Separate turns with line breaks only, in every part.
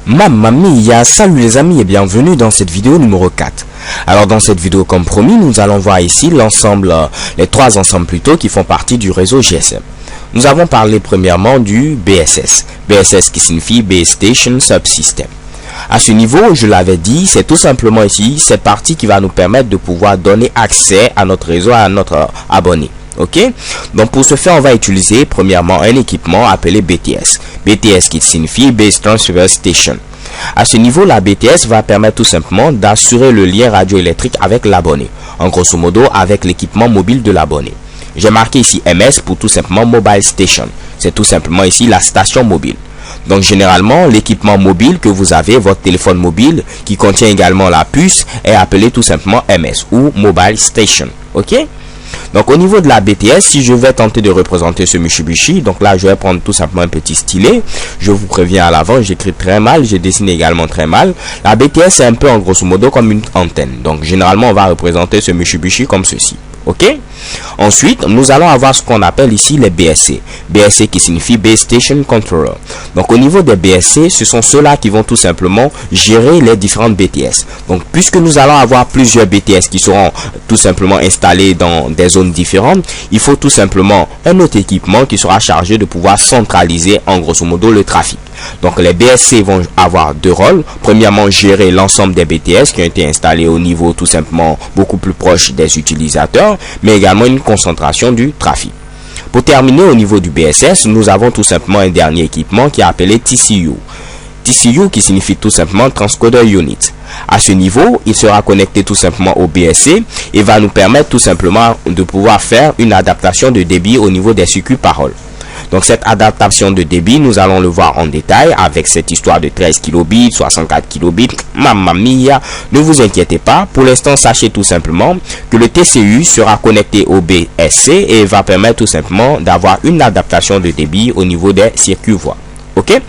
Mamma mia, salut les amis et bienvenue dans cette vidéo numéro 4. Alors dans cette vidéo comme promis, nous allons voir ici l'ensemble, les trois ensembles plutôt qui font partie du réseau GSM. Nous avons parlé premièrement du BSS. BSS qui signifie Base Station Subsystem. À ce niveau, je l'avais dit, c'est tout simplement ici cette partie qui va nous permettre de pouvoir donner accès à notre réseau, à notre abonné. Ok, donc pour ce faire, on va utiliser premièrement un équipement appelé BTS. BTS qui signifie Base Transceiver Station. À ce niveau, la BTS va permettre tout simplement d'assurer le lien radioélectrique avec l'abonné, en grosso modo avec l'équipement mobile de l'abonné. J'ai marqué ici MS pour tout simplement Mobile Station. C'est tout simplement ici la station mobile. Donc généralement, l'équipement mobile que vous avez, votre téléphone mobile qui contient également la puce, est appelé tout simplement MS ou Mobile Station. Ok? Donc au niveau de la BTS, si je vais tenter de représenter ce Mitsubishi, donc là je vais prendre tout simplement un petit stylet. Je vous préviens à l'avant, j'écris très mal, je dessine également très mal. La BTS c'est un peu en grosso modo comme une antenne. Donc généralement on va représenter ce Mitsubishi comme ceci. Ok. Ensuite, nous allons avoir ce qu'on appelle ici les BSC. BSC qui signifie Base Station Controller. Donc au niveau des BSC, ce sont ceux-là qui vont tout simplement gérer les différentes BTS. Donc puisque nous allons avoir plusieurs BTS qui seront tout simplement installés dans des zones différentes, il faut tout simplement un autre équipement qui sera chargé de pouvoir centraliser en grosso modo le trafic. Donc les BSC vont avoir deux rôles. Premièrement, gérer l'ensemble des BTS qui ont été installés au niveau tout simplement beaucoup plus proche des utilisateurs, mais également une concentration du trafic. Pour terminer au niveau du BSS, nous avons tout simplement un dernier équipement qui est appelé TCU. TCU qui signifie tout simplement Transcoder Unit. À ce niveau, il sera connecté tout simplement au BSC et va nous permettre tout simplement de pouvoir faire une adaptation de débit au niveau des circuits paroles. Donc cette adaptation de débit, nous allons le voir en détail avec cette histoire de 13 kilobits, 64 kilobits. Mamma mia, ne vous inquiétez pas. Pour l'instant, sachez tout simplement que le TCU sera connecté au BSC et va permettre tout simplement d'avoir une adaptation de débit au niveau des circuits voix. Ok?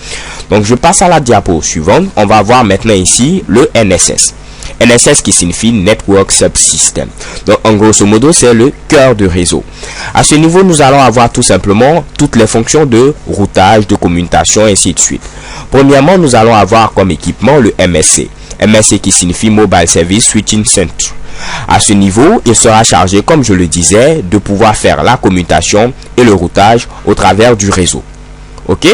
Donc je passe à la diapo suivante. On va voir maintenant ici le NSS. NSS qui signifie Network Subsystem. Donc en grosso modo c'est le cœur du réseau. À ce niveau nous allons avoir tout simplement toutes les fonctions de routage, de commutation et ainsi de suite. Premièrement nous allons avoir comme équipement le MSC. MSC qui signifie Mobile Service Switching Center. À ce niveau il sera chargé comme je le disais de pouvoir faire la commutation et le routage au travers du réseau. Ok,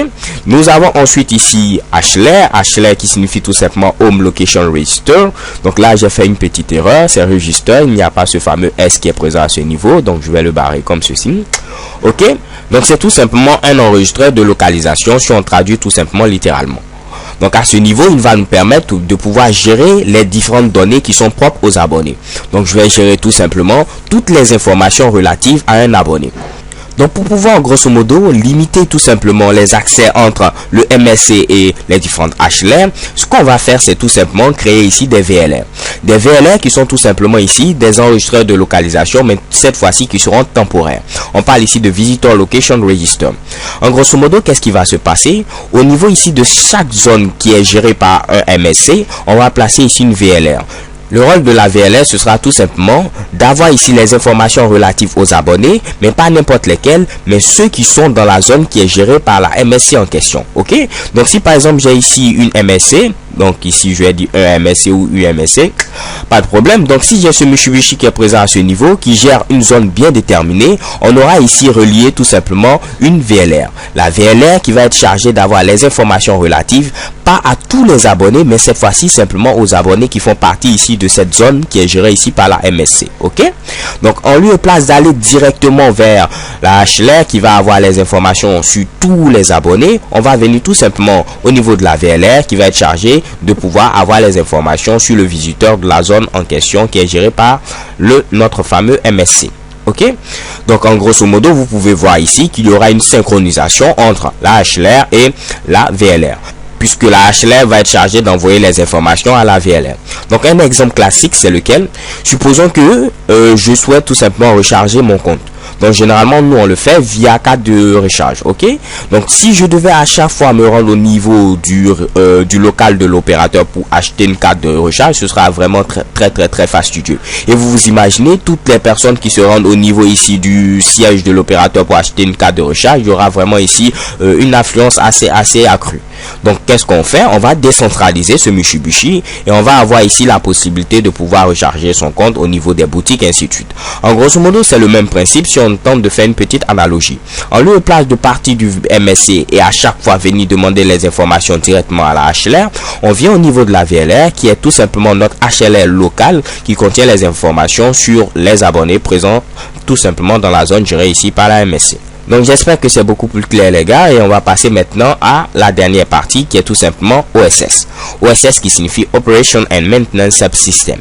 nous avons ensuite ici HLR qui signifie tout simplement Home Location Register. Donc là j'ai fait une petite erreur, c'est register, il n'y a pas ce fameux S qui est présent à ce niveau, donc je vais le barrer comme ceci. Ok, donc c'est tout simplement un enregistreur de localisation si on traduit tout simplement littéralement. Donc à ce niveau, il va nous permettre de pouvoir gérer les différentes données qui sont propres aux abonnés. Donc je vais gérer tout simplement toutes les informations relatives à un abonné. Donc pour pouvoir grosso modo limiter tout simplement les accès entre le MSC et les différentes HLR, ce qu'on va faire c'est tout simplement créer ici des VLR. Des VLR qui sont tout simplement ici des enregistreurs de localisation, mais cette fois-ci qui seront temporaires. On parle ici de Visitor Location Register. En grosso modo, qu'est-ce qui va se passer? Au niveau ici de chaque zone qui est gérée par un MSC, on va placer ici une VLR. Le rôle de la VLR, ce sera tout simplement d'avoir ici les informations relatives aux abonnés, mais pas n'importe lesquels, mais ceux qui sont dans la zone qui est gérée par la MSC en question. Ok? Donc si par exemple j'ai ici une MSC, donc ici je vais dire un MSC ou UMSC, pas de problème. Donc si j'ai ce Mitsubishi qui est présent à ce niveau, qui gère une zone bien déterminée, on aura ici relié tout simplement une VLR. La VLR qui va être chargée d'avoir les informations relatives, pas à tous les abonnés, mais cette fois-ci simplement aux abonnés qui font partie ici de cette zone qui est gérée ici par la MSC. Ok? Donc en lieu et place d'aller directement vers la HLR qui va avoir les informations sur tous les abonnés, on va venir tout simplement au niveau de la VLR qui va être chargée de pouvoir avoir les informations sur le visiteur de la zone en question qui est géré par notre fameux MSC. Ok, donc en grosso modo vous pouvez voir ici qu'il y aura une synchronisation entre la HLR et la VLR, puisque la HLR va être chargée d'envoyer les informations à la VLR. Donc un exemple classique c'est lequel? Supposons que je souhaite tout simplement recharger mon compte. Donc généralement nous on le fait via carte de recharge. Ok, donc si je devais à chaque fois me rendre au niveau du local de l'opérateur pour acheter une carte de recharge, ce sera vraiment très fastidieux. Et vous imaginez toutes les personnes qui se rendent au niveau ici du siège de l'opérateur pour acheter une carte de recharge, il y aura vraiment ici une affluence assez accrue. Donc qu'est-ce qu'on fait? On va décentraliser ce Mitsubishi et on va avoir ici la possibilité de pouvoir recharger son compte au niveau des boutiques et ainsi de suite. En grosso modo, c'est le même principe si on tente de faire une petite analogie. En lieu et place de partir du MSC et à chaque fois venir demander les informations directement à la HLR, on vient au niveau de la VLR qui est tout simplement notre HLR local qui contient les informations sur les abonnés présents tout simplement dans la zone gérée ici par la MSC. Donc j'espère que c'est beaucoup plus clair les gars, et on va passer maintenant à la dernière partie qui est tout simplement OSS. OSS qui signifie Operation and Maintenance Subsystem.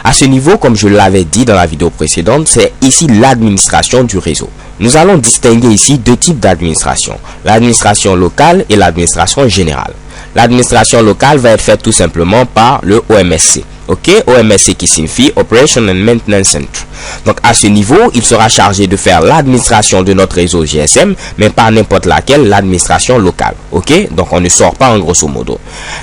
À ce niveau, comme je l'avais dit dans la vidéo précédente, c'est ici l'administration du réseau. Nous allons distinguer ici deux types d'administration, l'administration locale et l'administration générale. L'administration locale va être faite tout simplement par le OMSC. Ok, OMSC qui signifie Operation and Maintenance Center. Donc à ce niveau, il sera chargé de faire l'administration de notre réseau GSM, mais pas n'importe laquelle, l'administration locale. Ok, donc on ne sort pas en grosso modo.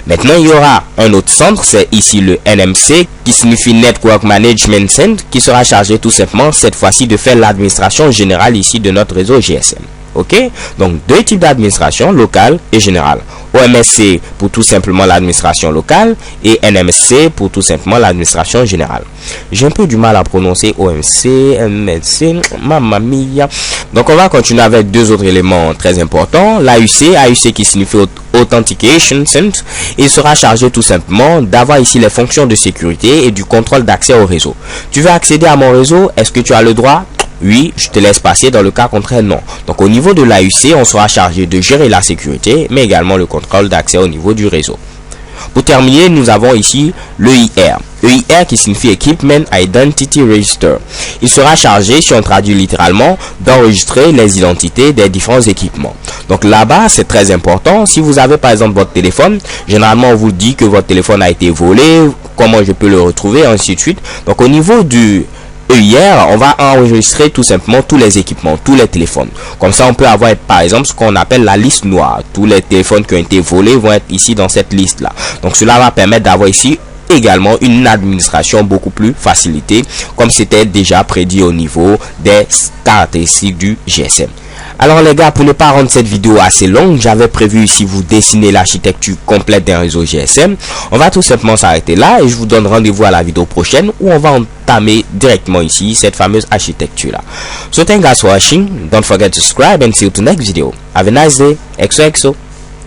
Maintenant, il y aura un autre centre, c'est ici le NMC, qui signifie Network Management Center, qui sera chargé tout simplement cette fois-ci de faire l'administration générale ici de notre réseau GSM. Ok, donc deux types d'administration, locale et générale. OMSC pour tout simplement l'administration locale et NMSC pour tout simplement l'administration générale. J'ai un peu du mal à prononcer OMC, NMSC, mamma mia. Donc on va continuer avec deux autres éléments très importants. AUC qui signifie Authentication Center. Il sera chargé tout simplement d'avoir ici les fonctions de sécurité et du contrôle d'accès au réseau. Tu veux accéder à mon réseau? Est-ce que tu as le droit? Oui, je te laisse passer. Dans le cas contraire, non. Donc au niveau de l'AUC, on sera chargé de gérer la sécurité, mais également le contrôle d'accès au niveau du réseau. Pour terminer, nous avons ici l'EIR. EIR qui signifie Equipment Identity Register. Il sera chargé, si on traduit littéralement, d'enregistrer les identités des différents équipements. Donc là-bas, c'est très important. Si vous avez par exemple votre téléphone, généralement on vous dit que votre téléphone a été volé, comment je peux le retrouver, ainsi de suite. Donc au niveau du EIR, on va enregistrer tout simplement tous les équipements, tous les téléphones. Comme ça, on peut avoir par exemple ce qu'on appelle la liste noire. Tous les téléphones qui ont été volés vont être ici dans cette liste-là. Donc cela va permettre d'avoir ici également une administration beaucoup plus facilitée, comme c'était déjà prédit au niveau des caractéristiques du GSM. Alors les gars, pour ne pas rendre cette vidéo assez longue, j'avais prévu ici vous dessiner l'architecture complète d'un réseau GSM. On va tout simplement s'arrêter là et je vous donne rendez-vous à la vidéo prochaine où on va entamer directement ici cette fameuse architecture là. So thank you guys for watching. Don't forget to subscribe and see you to next video. Have a nice day. XOXO.